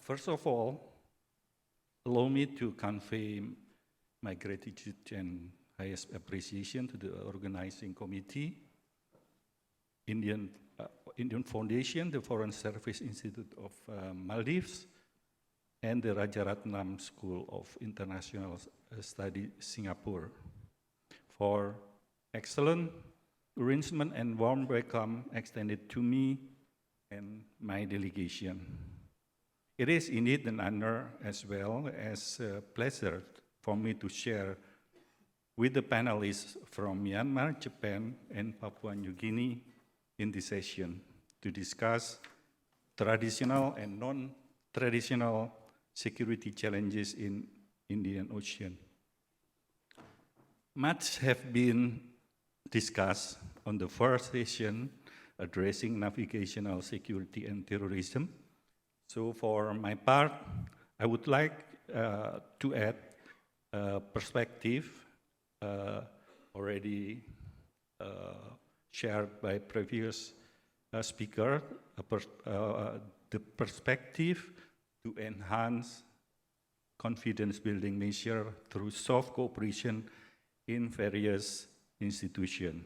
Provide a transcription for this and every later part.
First of all, allow me to convey my gratitude and highest appreciation to the organizing committee, Indian Foundation, the Foreign Service Institute of Maldives, and the Rajaratnam School of International Studies, Singapore, for excellent arrangement and warm welcome extended to me and my delegation. It is indeed an honor as well as a pleasure for me to share with the panelists from Myanmar, Japan, and Papua New Guinea in this session to discuss traditional and non-traditional security challenges in Indian Ocean. Much have been discussed on the first session addressing navigational security and terrorism. So for my part, I would like to add a perspective already shared by previous speaker, the perspective to enhance confidence building measure through soft cooperation in various institutions.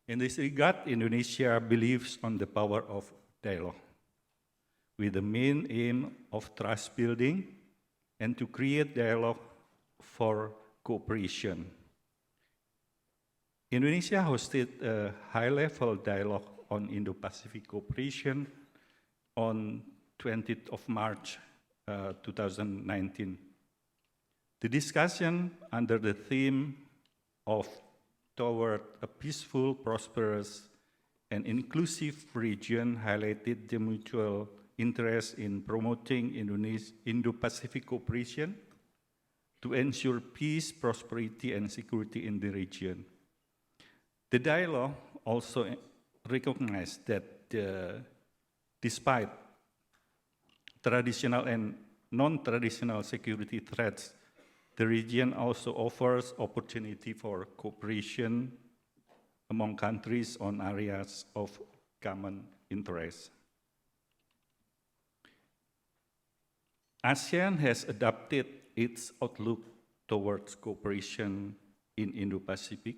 In this regard, Indonesia believes on the power of dialogue, with the main aim of trust building and to create dialogue for cooperation. Indonesia hosted a high-level dialogue on Indo-Pacific cooperation on 20th of March 2019. The discussion under the theme of Toward a Peaceful, Prosperous, and Inclusive Region highlighted the mutual interest in promoting Indo-Pacific cooperation to ensure peace, prosperity, and security in the region. The dialogue also recognized that despite traditional and non-traditional security threats, the region also offers opportunity for cooperation among countries on areas of common interest. ASEAN has adapted its outlook towards cooperation in Indo-Pacific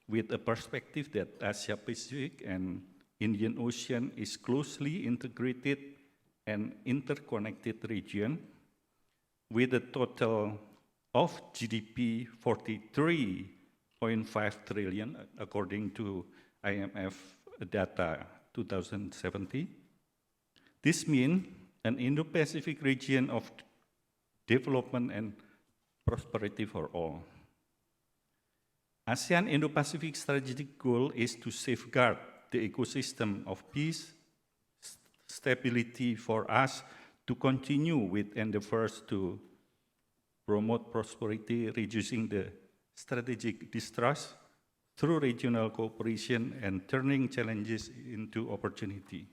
with a perspective that Asia-Pacific and Indian Ocean is closely integrated and interconnected region with a total of GDP 43.5 trillion according to IMF data 2017. This means an Indo-Pacific region of development and prosperity for all. ASEAN Indo-Pacific strategic goal is to safeguard the ecosystem of peace, stability for us to continue with endeavors to promote prosperity, reducing the strategic distrust through regional cooperation and turning challenges into opportunity.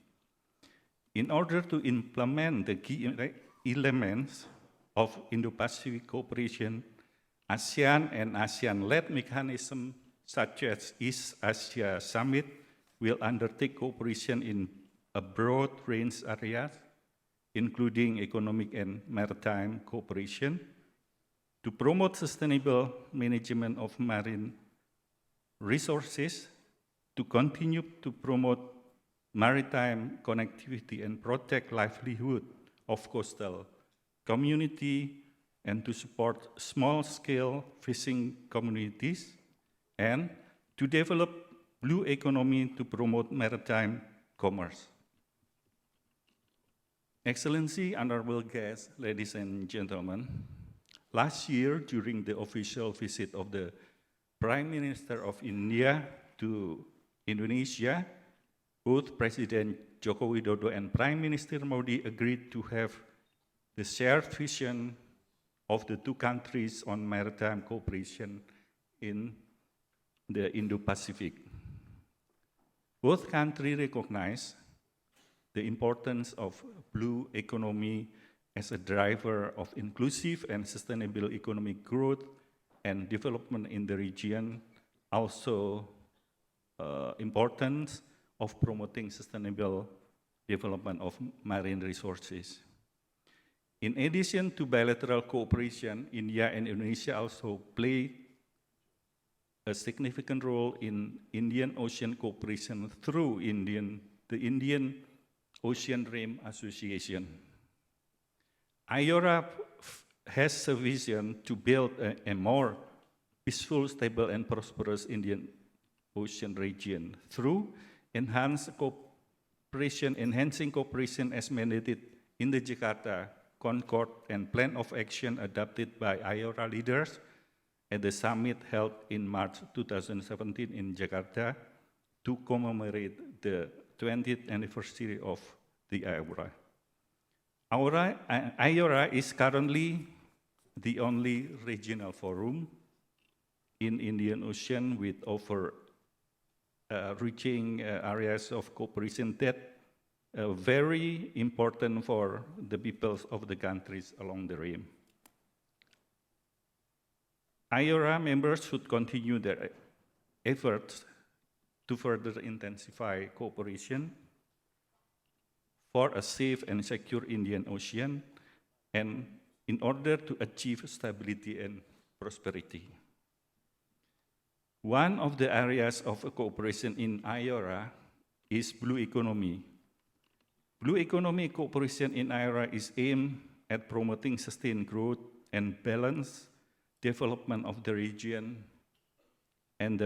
In order to implement the key elements of Indo-Pacific cooperation, ASEAN and ASEAN-led mechanisms such as East Asia Summit will undertake cooperation in a broad range of areas, including economic and maritime cooperation, to promote sustainable management of marine resources, to continue to promote maritime connectivity and protect livelihood of coastal community, and to support small-scale fishing communities, and to develop blue economy to promote maritime commerce. Excellency, honorable guests, ladies and gentlemen, last year during the official visit of the Prime Minister of India to Indonesia, both President Joko Widodo and Prime Minister Modi agreed to have the shared vision of the two countries on maritime cooperation in the Indo-Pacific. Both countries recognize the importance of blue economy as a driver of inclusive and sustainable economic growth and development in the region, also importance of promoting sustainable development of marine resources. In addition to bilateral cooperation, India and Indonesia also play a significant role in Indian Ocean cooperation through the Indian Ocean Rim Association. IORA has a vision to build a more peaceful, stable, and prosperous Indian Ocean region through enhancing cooperation as mandated in the Jakarta Concord and Plan of Action adopted by IORA leaders at the summit held in March 2017 in Jakarta to commemorate the 20th anniversary of the IORA. IORA is currently the only regional forum in Indian Ocean with reaching areas of cooperation that are very important for the peoples of the countries along the rim. IORA members should continue their efforts to further intensify cooperation for a safe and secure Indian Ocean and in order to achieve stability and prosperity. One of the areas of cooperation in IORA is blue economy. Blue economy cooperation in IORA is aimed at promoting sustained growth and balanced development of the region and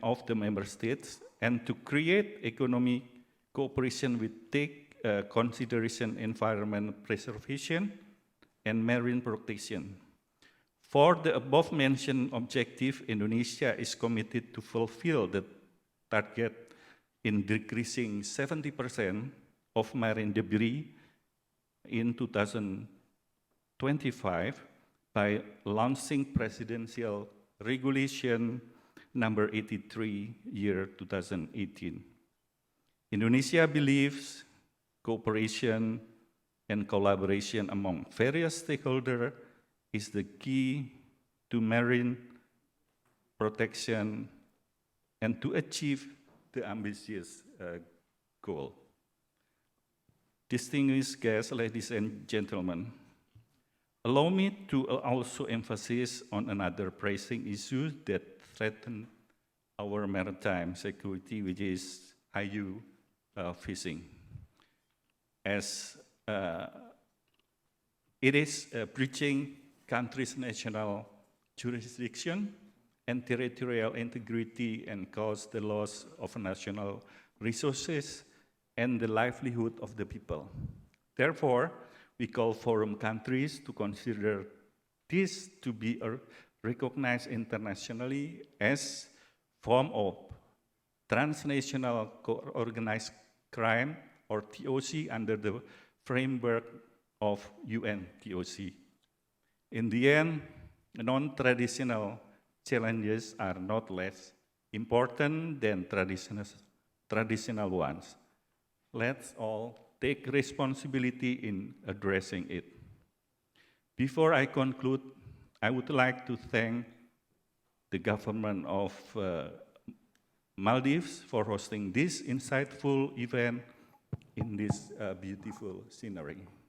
of the member states, and to create economic cooperation with take consideration environment preservation and marine protection. For the above-mentioned objective, Indonesia is committed to fulfill the target in decreasing 70% of marine debris in 2025 by launching Presidential Regulation number 83, year 2018. Indonesia believes cooperation and collaboration among various stakeholders is the key to marine protection and to achieve the ambitious goal. Distinguished guests, ladies and gentlemen, allow me to also emphasize on another pressing issue that threatens our maritime security, which is IU fishing. As it is breaching countries' national jurisdiction and territorial integrity and cause the loss of national resources and the livelihood of the people. Therefore, we call forum countries to consider this to be recognized internationally as form of transnational organized crime, or TOC, under the framework of UN TOC. In the end, non-traditional challenges are not less important than traditional ones. Let's all take responsibility in addressing it. Before I conclude, I would like to thank the government of Maldives for hosting this insightful event in this beautiful scenery.